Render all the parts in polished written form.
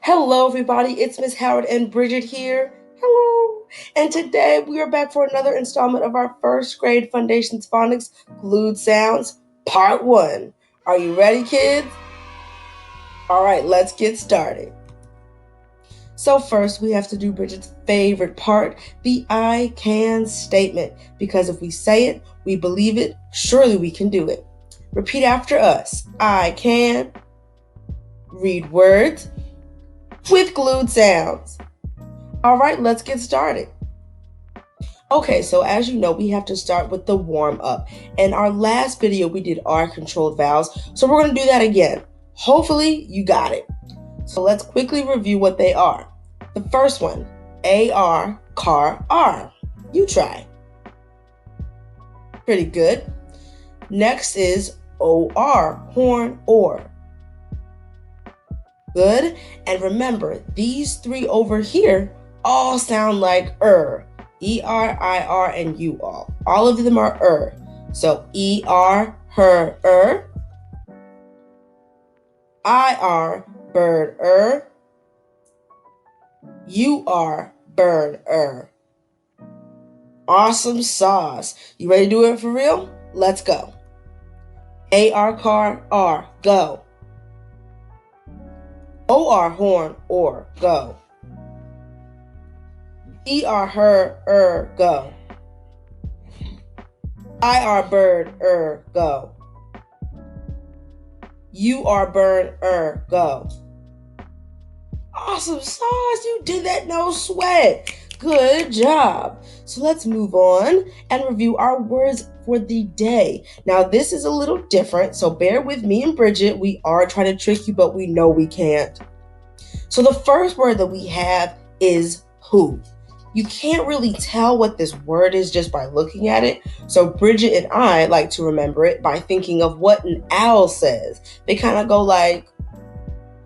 Hello, everybody. It's Miss Howard and Bridget here. Hello. And today we are back for another installment of our first grade Foundations Phonics Glued Sounds, Part 1. Are you ready, kids? All right, let's get started. So first, we have to do Bridget's favorite part, the I can statement. Because if we say it, we believe it, surely we can do it. Repeat after us. I can read words with glued sounds. All right, let's get started. Okay, so as you know, we have to start with the warm up. In our last video, we did R controlled vowels, so we're going to do that again. Hopefully, you got it. So let's quickly review what they are. The first one, AR, car, R. You try. Pretty good. Next is OR, horn, or. Good. And remember, these three over here all sound like E-R, I-R, and U-R. All of them are So E-R, her, I-R, bird, U-R, bird, Awesome sauce. You ready to do it for real? Let's go. A-R, car, R, go. O-R, horn, or, go. E-R, her, go. I-R, bird, go. U-R, burn, go. Awesome sauce, you did that no sweat. Good job. So let's move on and review our words for the day. Now this is a little different, so bear with me and Bridget. We are trying to trick you, but we know we can't. So the first word that we have is who. You can't really tell what this word is just by looking at it. So Bridget and I like to remember it by thinking of what an owl says. They kind of go like,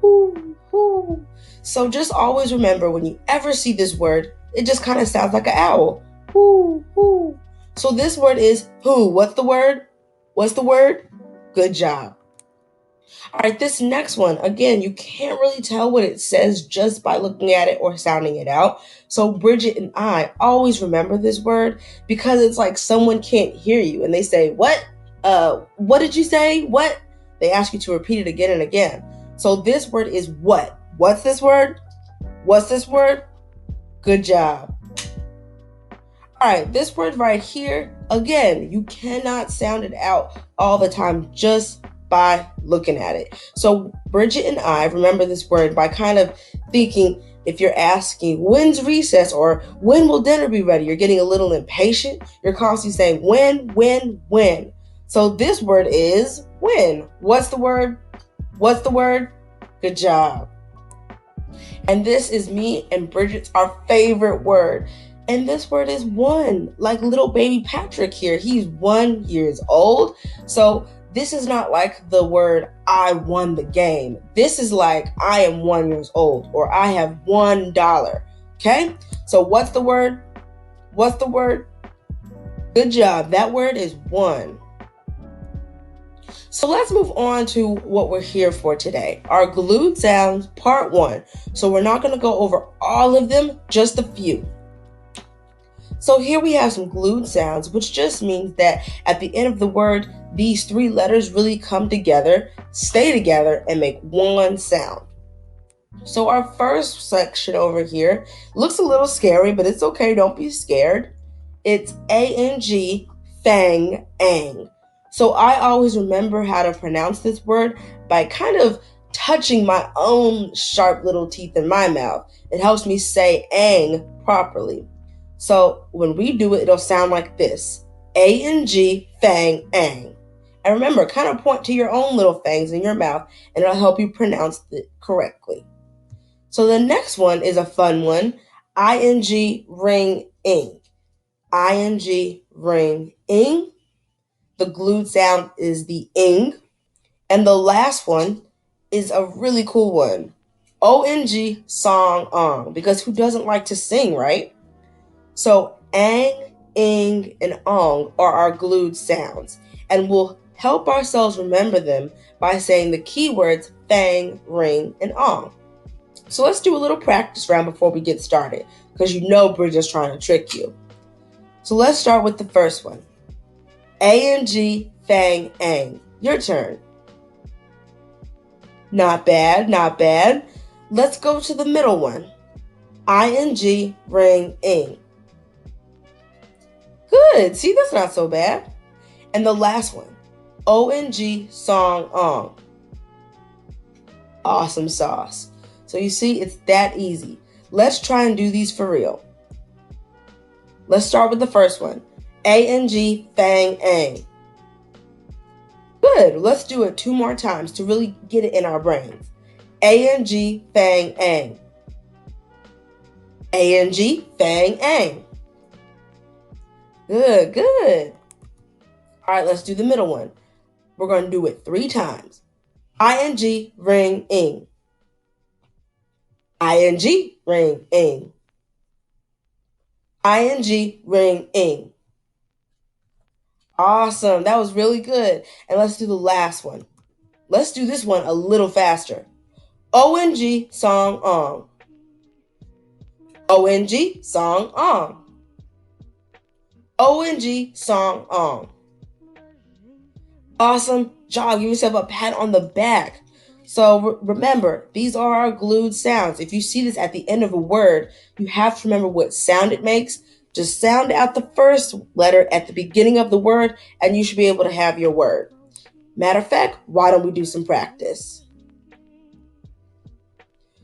whoo, whoo. So just always remember when you ever see this word, it just kind of sounds like an owl. Whoo, whoo. So this word is who. What's the word? What's the word? Good job. All right, this next one, again, you can't really tell what it says just by looking at it or sounding it out. So Bridget and I always remember this word because it's like someone can't hear you and they say, what? What did you say? What? They ask you to repeat it again and again. So this word is what? What's this word? What's this word? Good job. All right, this word right here, again, you cannot sound it out all the time just by looking at it. So Bridget and I remember this word by kind of thinking, if you're asking when's recess or when will dinner be ready, you're getting a little impatient. You're constantly saying when. So this word is when. What's the word? What's the word? Good job. And this is me and Bridget's our favorite word. And this word is one, like little baby Patrick here. He's 1 year old. So this is not like the word I won the game. This is like I am 1 year old or I have $1. Okay? So what's the word? What's the word? Good job. That word is one. So let's move on to what we're here for today. Our glued sounds, part 1. So we're not going to go over all of them, just a few. So here we have some glued sounds, which just means that at the end of the word, these three letters really come together, stay together, and make one sound. So our first section over here looks a little scary, but it's okay. Don't be scared. It's A-N-G, fang, ang. So I always remember how to pronounce this word by kind of touching my own sharp little teeth in my mouth. It helps me say ang properly. So when we do it, it'll sound like this. A-N-G, fang, ang. And remember, kind of point to your own little fangs in your mouth, and it'll help you pronounce it correctly. So the next one is a fun one. I-N-G, ring, ing. I-N-G, ring, ing. The glued sound is the ing. And the last one is a really cool one. O-N-G, song, ong. Because who doesn't like to sing, right? So ang, ing, and ong are our glued sounds. And we'll help ourselves remember them by saying the keywords fang, ring, and ong. So let's do a little practice round before we get started, because you know Bridget's trying to trick you. So let's start with the first one. A-N-G, fang, ang. Your turn. Not bad, not bad. Let's go to the middle one. I-N-G, ring, ing. Good. See, that's not so bad. And the last one. O-N-G, song, ong. Awesome sauce. So you see, it's that easy. Let's try and do these for real. Let's start with the first one. A-N-G, fang, ang. Good. Let's do it 2 more times to really get it in our brains. A-N-G, fang, ang. A-N-G, fang, ang. Good, good. All right, let's do the middle one. We're going to do it 3 times. I-N-G, ring, ing. I-N-G, ring, ing. I-N-G, ring, ing. Awesome. That was really good. And let's do the last one. Let's do this one a little faster. O-N-G, song, ong. O-N-G, song, ong. O-N-G, song, ong. Awesome job. Give yourself a pat on the back. So remember, these are our glued sounds. If you see this at the end of a word, you have to remember what sound it makes. Just sound out the first letter at the beginning of the word, and you should be able to have your word. Matter of fact, why don't we do some practice?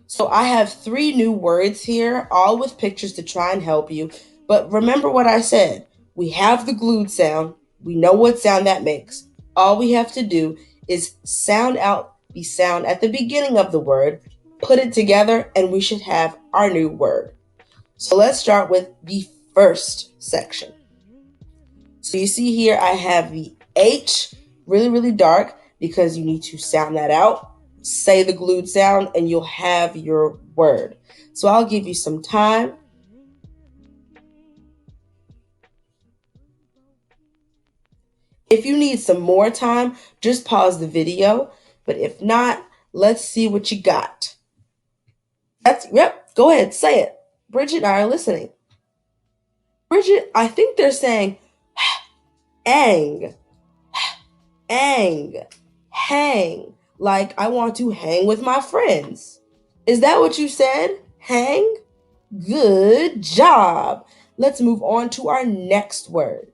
So I have 3 new words here, all with pictures to try and help you. But remember what I said. We have the glued sound. We know what sound that makes. All we have to do is sound out the sound at the beginning of the word, put it together, and we should have our new word. So let's start with the first section. So you see here I have the H really, really dark because you need to sound that out. Say the glued sound and you'll have your word. So I'll give you some time. If you need some more time, just pause the video. But if not, let's see what you got. Yep, go ahead, say it. Bridget and I are listening. Bridget, I think they're saying ang, ang, hang, like I want to hang with my friends. Is that what you said? Hang? Good job. Let's move on to our next word.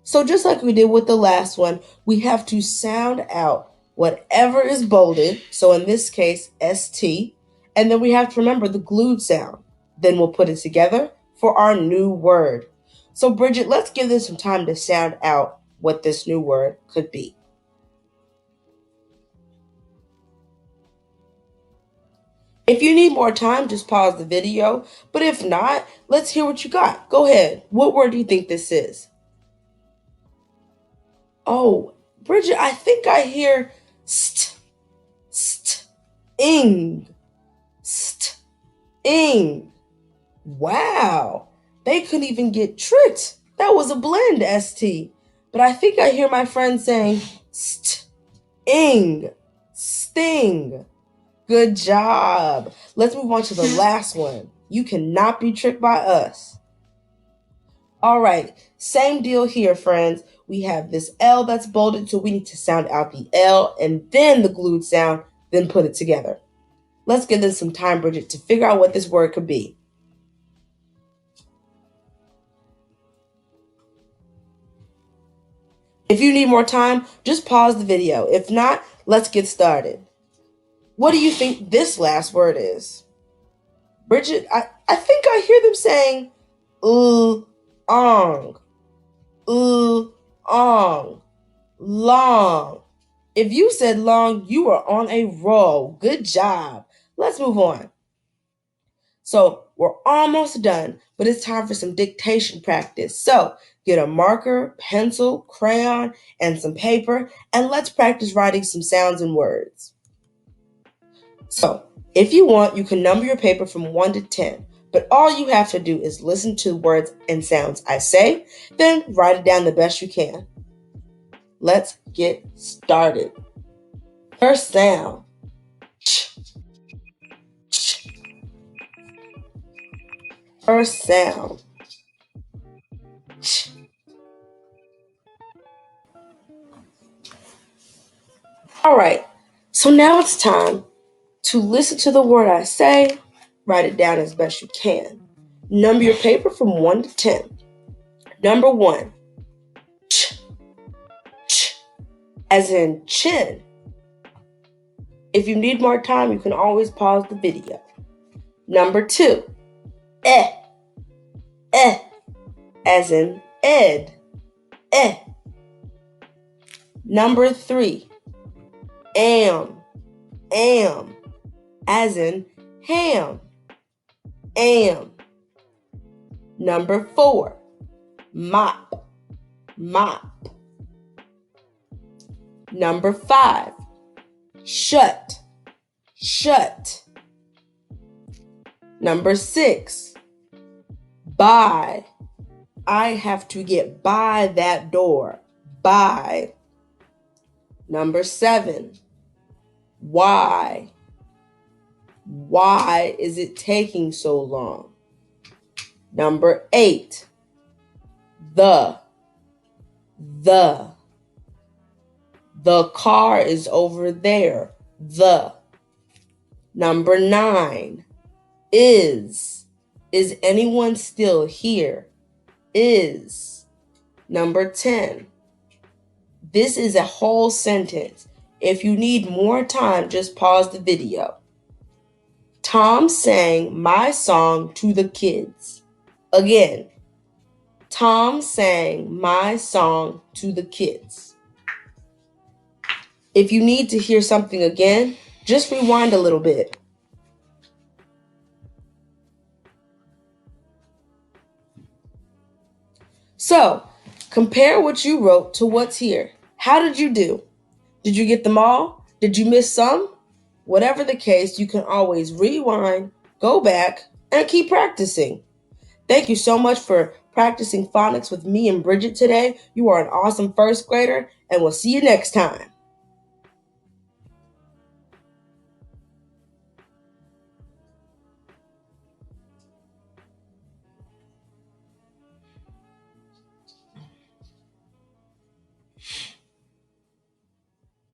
So just like we did with the last one, we have to sound out whatever is bolded. So in this case, ST. And then we have to remember the glued sound. Then we'll put it together for our new word. So Bridget, let's give this some time to sound out what this new word could be. If you need more time, just pause the video. But if not, let's hear what you got. Go ahead. What word do you think this is? Oh, Bridget, I think I hear ing. Ing. Wow. They couldn't even get tricked. That was a blend, ST. But I think I hear my friend saying ing. Sting. Good job. Let's move on to the last one. You cannot be tricked by us. All right, same deal here, friends. We have this L that's bolded, so we need to sound out the L and then the glued sound, then put it together. Let's give this some time, Bridget, to figure out what this word could be. If you need more time, just pause the video. If not, let's get started. What do you think this last word is? Bridget, I think I hear them saying ong, ong, long. If you said long, you are on a roll. Good job. Let's move on. So we're almost done, but it's time for some dictation practice. So get a marker, pencil, crayon, and some paper, and let's practice writing some sounds and words. So if you want, you can number your paper from 1 to 10, but all you have to do is listen to the words and sounds I say, then write it down the best you can. Let's get started. First sound. Ch. First sound. Ch. All right, so now it's time to listen to the word I say, write it down as best you can. Number your paper from 1 to 10. Number 1, ch, ch, as in chin. If you need more time, you can always pause the video. Number 2, eh, as in ed, eh. Number 3, am, as in ham, am. Number 4, mop. Number 5, shut. Number 6, by. I have to get by that door. By. Number 7, why. Why is it taking so long? Number 8, the. The car is over there. The. Number 9, is. Is anyone still here? Is. Number 10, this is a whole sentence. If you need more time, just pause the video. Tom sang my song to the kids. Again, Tom sang my song to the kids. If you need to hear something again, just rewind a little bit. So, compare what you wrote to what's here. How did you do? Did you get them all? Did you miss some? Whatever the case, you can always rewind, go back, and keep practicing. Thank you so much for practicing phonics with me and Bridget today. You are an awesome first grader, and we'll see you next time.